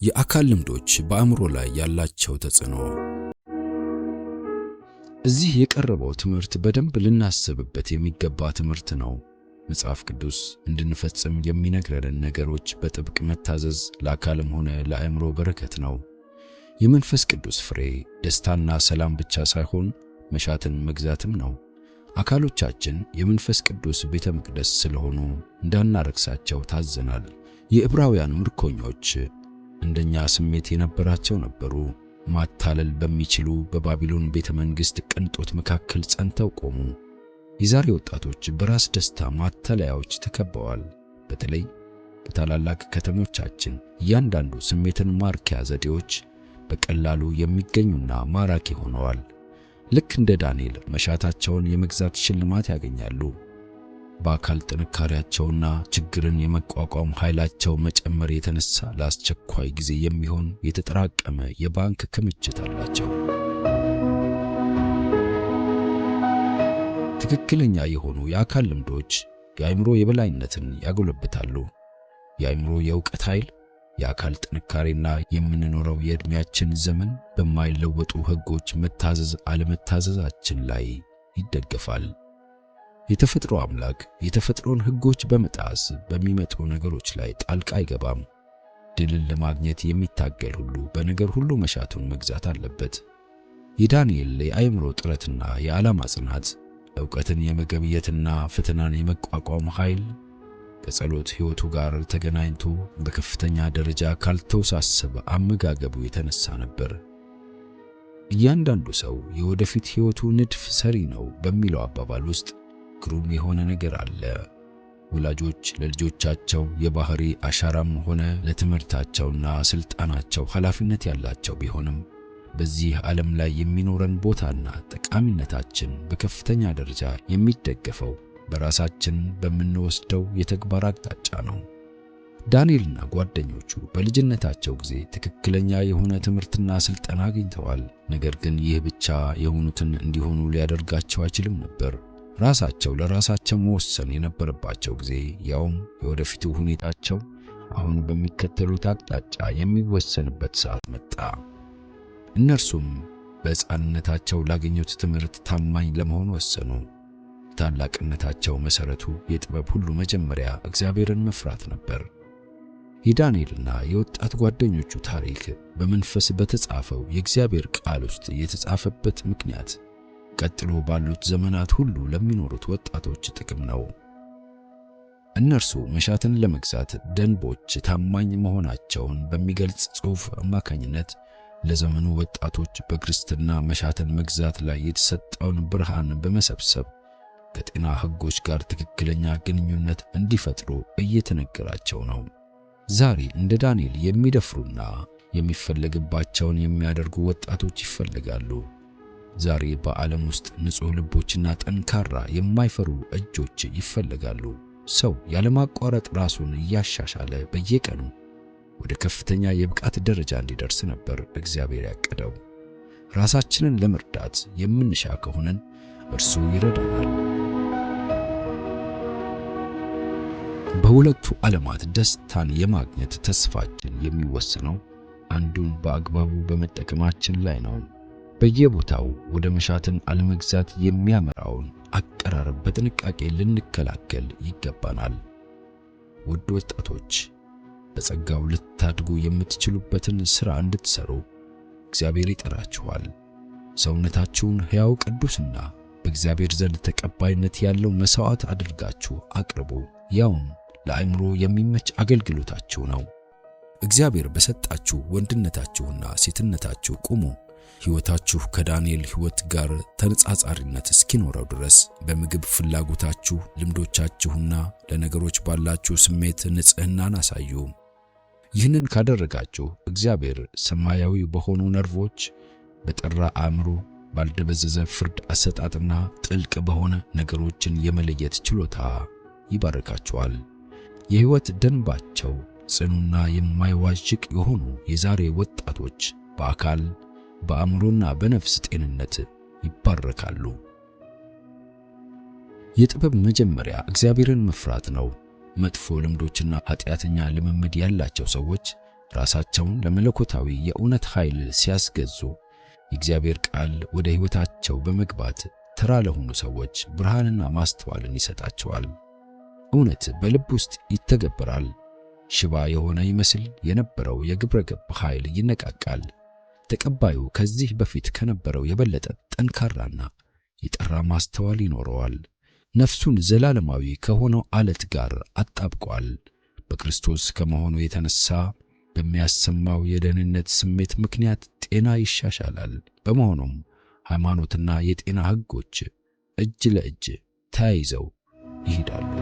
የአካል ልምዶች በአእምሮ ላይ ያላቸው ተጽዕኖ። እዚህ የቀረበው ትምህርት በደንብ ልናስብበት የሚገባ ትምህርት ነው። መጽሐፍ ቅዱስ እንድንፈጽም የሚነግረን ነገሮች በጥብቅ መታዘዝ ለአካልም ሆነ ለአእምሮ በረከት ነው። የመንፈስ ቅዱስ ፍሬ ደስታና ሰላም ብቻ ሳይሆን መሻትን መግዛትም ነው። አካሎቻችን የመንፈስ ቅዱስ ቤተ መቅደስ ስለሆኑ እንዳናረክሳቸው ታዘናል። የዕብራውያን ምርኮኞች እንደኛ ስሜት የነበራቸው ነበሩ። ማታለል በሚችሉ በባቢሎን ቤተ መንግሥት ቅንጦት መካከል ጸንተው ቆሙ። የዛሬ ወጣቶች በራስ ደስታ ማታለያዎች ተከበዋል። በተለይ በታላላቅ ከተሞቻችን እያንዳንዱ ስሜትን ማርኪያ ዘዴዎች በቀላሉ የሚገኙና ማራኪ ሆነዋል። ልክ እንደ ዳንኤል መሻታቸውን የመግዛት ሽልማት ያገኛሉ። በአካል ጥንካሬያቸውና ችግርን የመቋቋም ኃይላቸው መጨመር የተነሳ ለአስቸኳይ ጊዜ የሚሆን የተጠራቀመ የባንክ ክምችት አላቸው። ትክክለኛ የሆኑ የአካል ልምዶች የአእምሮ የበላይነትን ያጎለብታሉ። የአእምሮ የእውቀት ኃይል፣ የአካል ጥንካሬና የምንኖረው የዕድሜያችን ዘመን በማይለወጡ ሕጎች መታዘዝ አለመታዘዛችን ላይ ይደገፋል። የተፈጥሮ አምላክ የተፈጥሮን ሕጎች በመጣስ በሚመጡ ነገሮች ላይ ጣልቃ አይገባም። ድልን ለማግኘት የሚታገል ሁሉ በነገር ሁሉ መሻቱን መግዛት አለበት። የዳንኤል የአእምሮ ጥረትና የዓላማ ጽናት ዕውቀትን የመገብየትና ፈተናን የመቋቋም ኃይል ከጸሎት ሕይወቱ ጋር ተገናኝቶ በከፍተኛ ደረጃ ካልተወሳሰበ አመጋገቡ የተነሳ ነበር። እያንዳንዱ ሰው የወደፊት ሕይወቱ ንድፍ ሰሪ ነው በሚለው አባባል ውስጥ ግሩም የሆነ ነገር አለ። ወላጆች ለልጆቻቸው የባህሪ አሻራም ሆነ ለትምህርታቸውና ስልጣናቸው ኃላፊነት ያላቸው ቢሆንም በዚህ ዓለም ላይ የሚኖረን ቦታና ጠቃሚነታችን በከፍተኛ ደረጃ የሚደገፈው በራሳችን በምንወስደው የተግባር አቅጣጫ ነው። ዳንኤልና ጓደኞቹ በልጅነታቸው ጊዜ ትክክለኛ የሆነ ትምህርትና ስልጠና አግኝተዋል። ነገር ግን ይህ ብቻ የሆኑትን እንዲሆኑ ሊያደርጋቸው አይችልም ነበር። ራሳቸው ለራሳቸው መወሰን የነበረባቸው ጊዜ፣ ያውም የወደፊቱ ሁኔታቸው አሁን በሚከተሉት አቅጣጫ የሚወሰንበት ሰዓት መጣ። እነርሱም በሕፃንነታቸው ላገኙት ትምህርት ታማኝ ለመሆን ወሰኑ። ታላቅነታቸው መሠረቱ የጥበብ ሁሉ መጀመሪያ እግዚአብሔርን መፍራት ነበር። የዳንኤልና የወጣት ጓደኞቹ ታሪክ በመንፈስ በተጻፈው የእግዚአብሔር ቃል ውስጥ የተጻፈበት ምክንያት ቀጥሎ ባሉት ዘመናት ሁሉ ለሚኖሩት ወጣቶች ጥቅም ነው። እነርሱ መሻትን ለመግዛት ደንቦች ታማኝ መሆናቸውን በሚገልጽ ጽሑፍ አማካኝነት ለዘመኑ ወጣቶች በክርስትና መሻትን መግዛት ላይ የተሰጠውን ብርሃን በመሰብሰብ ከጤና ሕጎች ጋር ትክክለኛ ግንኙነት እንዲፈጥሩ እየተነገራቸው ነው። ዛሬ እንደ ዳንኤል የሚደፍሩና የሚፈለግባቸውን የሚያደርጉ ወጣቶች ይፈልጋሉ። ዛሬ በዓለም ውስጥ ንጹሕ ልቦችና ጠንካራ የማይፈሩ እጆች ይፈልጋሉ። ሰው ያለማቋረጥ ራሱን እያሻሻለ በየቀኑ ወደ ከፍተኛ የብቃት ደረጃ እንዲደርስ ነበር እግዚአብሔር ያቀደው። ራሳችንን ለመርዳት የምንሻ ከሆነን እርሱ ይረዳናል። በሁለቱ ዓለማት ደስታን የማግኘት ተስፋችን የሚወሰነው አንዱን በአግባቡ በመጠቀማችን ላይ ነው። በየቦታው ወደ መሻትን አለመግዛት የሚያመራውን አቀራረብ በጥንቃቄ ልንከላከል ይገባናል። ውድ ወጣቶች፣ በጸጋው ልታድጉ የምትችሉበትን ሥራ እንድትሰሩ እግዚአብሔር ይጠራችኋል። ሰውነታችሁን ሕያው ቅዱስና በእግዚአብሔር ዘንድ ተቀባይነት ያለው መሥዋዕት አድርጋችሁ አቅርቡ። ያውም ለአእምሮ የሚመች አገልግሎታችሁ ነው። እግዚአብሔር በሰጣችሁ ወንድነታችሁና ሴትነታችሁ ቁሙ። ሕይወታችሁ ከዳንኤል ሕይወት ጋር ተነጻጻሪነት እስኪኖረው ድረስ በምግብ ፍላጎታችሁ፣ ልምዶቻችሁና ለነገሮች ባላችሁ ስሜት ንጽሕናን አሳዩ። ይህንን ካደረጋችሁ እግዚአብሔር ሰማያዊ በሆኑ ነርቮች፣ በጠራ አእምሮ፣ ባልደበዘዘ ፍርድ አሰጣጥና ጥልቅ በሆነ ነገሮችን የመለየት ችሎታ ይባርካችኋል። የሕይወት ደንባቸው ጽኑና የማይዋዥቅ የሆኑ የዛሬ ወጣቶች በአካል በአእምሮና በነፍስ ጤንነት ይባረካሉ። የጥበብ መጀመሪያ እግዚአብሔርን መፍራት ነው። መጥፎ ልምዶችና ኃጢአተኛ ልምምድ ያላቸው ሰዎች ራሳቸውን ለመለኮታዊ የእውነት ኃይል ሲያስገዙ የእግዚአብሔር ቃል ወደ ሕይወታቸው በመግባት ተራ ለሆኑ ሰዎች ብርሃንና ማስተዋልን ይሰጣቸዋል። እውነት በልብ ውስጥ ይተገበራል። ሽባ የሆነ ይመስል የነበረው የግብረ ገብ ኃይል ይነቃቃል። ተቀባዩ ከዚህ በፊት ከነበረው የበለጠ ጠንካራና የጠራ ማስተዋል ይኖረዋል። ነፍሱን ዘላለማዊ ከሆነው ዓለት ጋር አጣብቋል። በክርስቶስ ከመሆኑ የተነሳ በሚያሰማው የደህንነት ስሜት ምክንያት ጤና ይሻሻላል። በመሆኑም ሃይማኖትና የጤና ሕጎች እጅ ለእጅ ተያይዘው ይሄዳሉ።